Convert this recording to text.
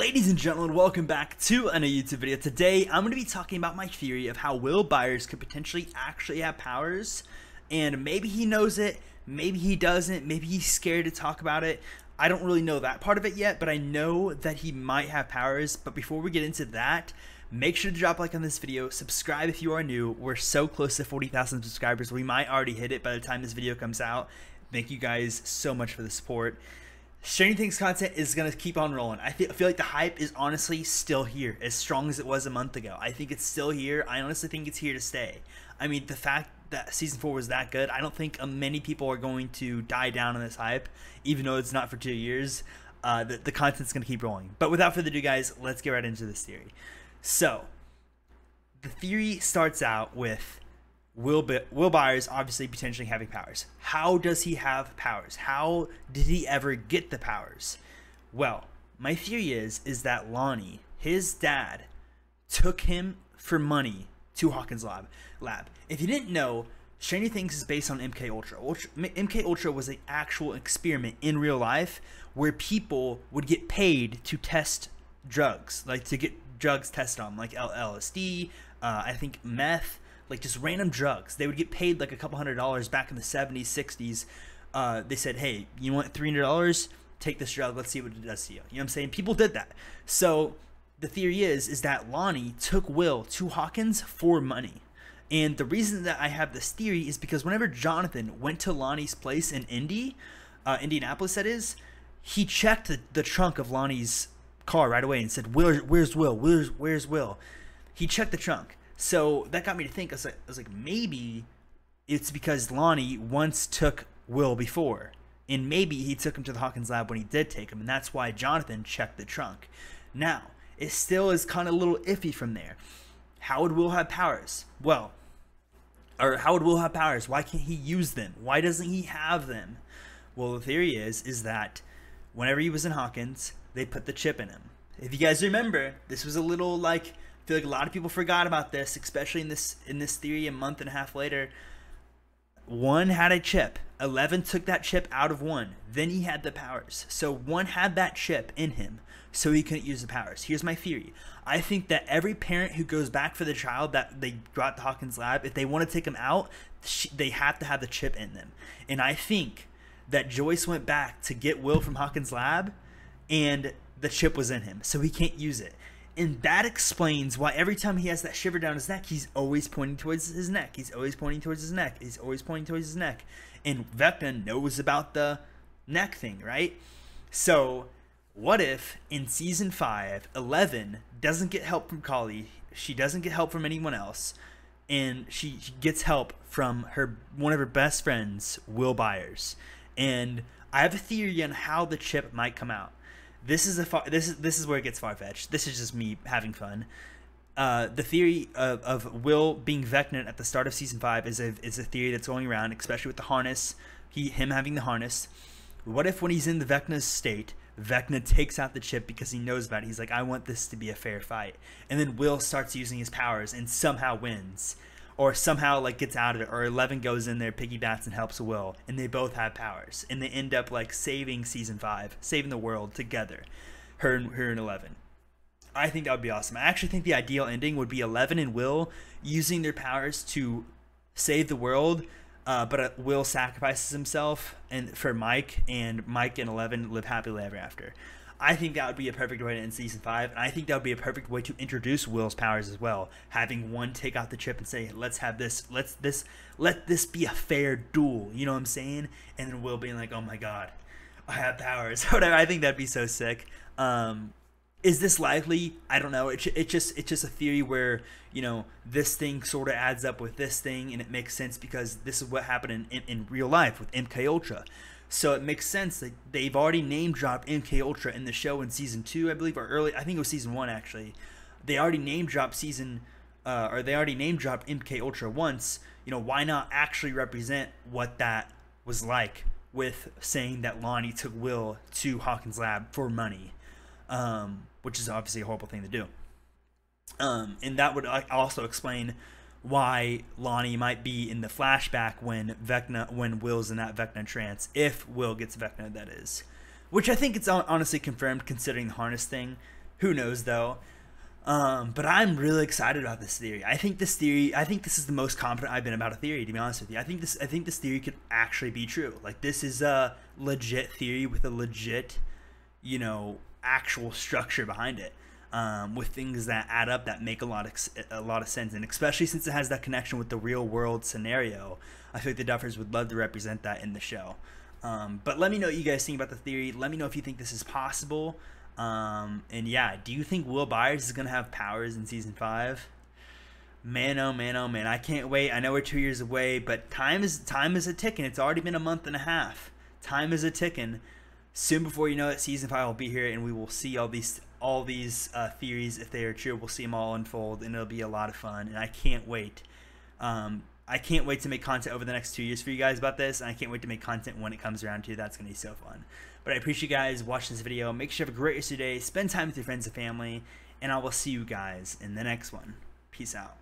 Ladies and gentlemen, welcome back to another YouTube video. Today, I'm going to be talking about my theory of how Will Byers could potentially actually have powers. And maybe he knows it, maybe he doesn't, maybe he's scared to talk about it. I don't really know that part of it yet, but I know that he might have powers. But before we get into that, make sure to drop a like on this video, subscribe if you are new. We're so close to 40,000 subscribers. We might already hit it by the time this video comes out. Thank you guys so much for the support. Stranger Things content is going to keep on rolling. I feel like the hype is honestly still here, as strong as it was a month ago. I think it's still here. I honestly think it's here to stay. I mean, the fact that Season 4 was that good, I don't think many people are going to die down on this hype, even though it's not for 2 years. The content's going to keep rolling. But without further ado, guys, let's get right into this theory. So, the theory starts out with Will Byers obviously potentially having powers. How does he have powers? How did he ever get the powers? Well, my theory is that Lonnie, his dad, took him for money to Hawkins' lab. If you didn't know, Stranger Things is based on MK Ultra. MK Ultra was an actual experiment in real life where people would get paid to test drugs, like to get drugs tested on, like LSD, I think meth. Like just random drugs. They would get paid like a couple $100 back in the 70s, 60s. They said, hey, you want $300? Take this drug. Let's see what it does to you. You know what I'm saying? People did that. So the theory is that Lonnie took Will to Hawkins for money. And the reason that I have this theory is because whenever Jonathan went to Lonnie's place in Indianapolis that is, he checked the trunk of Lonnie's car right away and said, where's Will? Where's Will? He checked the trunk. So that got me to think. I was like, maybe it's because Lonnie once took Will before, and maybe he took him to the Hawkins lab when he did take him, and that's why Jonathan checked the trunk. Now, it still is kind of a little iffy from there. How would Will have powers? Well, or how would Will have powers? Why can't he use them? Why doesn't he have them? Well, the theory is that whenever he was in Hawkins, they put the chip in him. If you guys remember, this was a little like, I feel like a lot of people forgot about this, especially in this theory a month and a half later. 1 had a chip. 11 took that chip out of 1. Then he had the powers. So 1 had that chip in him, so he couldn't use the powers. Here's my theory. I think that every parent who goes back for the child that they brought to Hawkins lab, if they want to take him out, they have to have the chip in them. And I think that Joyce went back to get Will from Hawkins lab, and the chip was in him, so he can't use it. And that explains why every time he has that shiver down his neck, he's always pointing towards his neck. He's always pointing towards his neck. He's always pointing towards his neck. And Vecna knows about the neck thing, right? So what if in Season 5, 11 doesn't get help from Kali, she doesn't get help from anyone else, and she gets help from one of her best friends, Will Byers. And I have a theory on how the chip might come out. This is where it gets far-fetched. This is just me having fun. The theory of Will being Vecna at the start of Season 5 is a theory that's going around, especially with the harness. Him having the harness. What if when he's in the Vecna's state, Vecna takes out the chip because he knows about it? He's like, I want this to be a fair fight. And then Will starts using his powers and somehow wins. Or somehow like gets out of it, or 11 goes in there, piggybacks and helps Will, and they both have powers, and they end up like saving Season 5, saving the world together, her and 11. I think that would be awesome. I actually think the ideal ending would be 11 and Will using their powers to save the world, but Will sacrifices himself for Mike, and Mike and 11 live happily ever after. I think that would be a perfect way to end Season 5, and I think that would be a perfect way to introduce Will's powers as well. Having 1 take out the chip and say, let's have this, let this be a fair duel, you know what I'm saying? And then Will being like, oh my god, I have powers, whatever. I think that'd be so sick. Is this likely? I don't know. It's just a theory where, you know, this thing sort of adds up with this thing, and it makes sense because this is what happened in real life with MK Ultra. So it makes sense that they've already name dropped MK Ultra in the show in Season 2, I believe, or early. I think it was Season 1 actually. They already name dropped MK Ultra once. You know, why not actually represent what that was like with saying that Lonnie took Will to Hawkins' lab for money, which is obviously a horrible thing to do. And that would also explain why Lonnie might be in the flashback when Will's in that Vecna trance, if Will gets Vecna, that is. Which I think it's honestly confirmed considering the harness thing. Who knows though? But I'm really excited about this theory. I think this is the most confident I've been about a theory, to be honest with you. I think this theory could actually be true. Like, this is a legit theory with a legit, you know, actual structure behind it, with things that add up, that make a lot of sense, and especially since it has that connection with the real world scenario, I think the Duffers would love to represent that in the show. But let me know what you guys think about the theory. Let me know if you think this is possible. And yeah, do you think Will Byers is gonna have powers in season 5? Man, oh man, oh man, I can't wait. I know we're 2 years away, but time is a ticking. It's already been a month and a half. Time is a ticking. Soon, before you know it, season 5 will be here, and we will see all these theories, if they are true. We'll see them all unfold, and it'll be a lot of fun. And I can't wait. I can't wait to make content over the next 2 years for you guys about this, and I can't wait to make content when it comes around to. That's going to be so fun. But I appreciate you guys watching this video. Make sure you have a great rest of your day. Spend time with your friends and family, and I will see you guys in the next one. Peace out.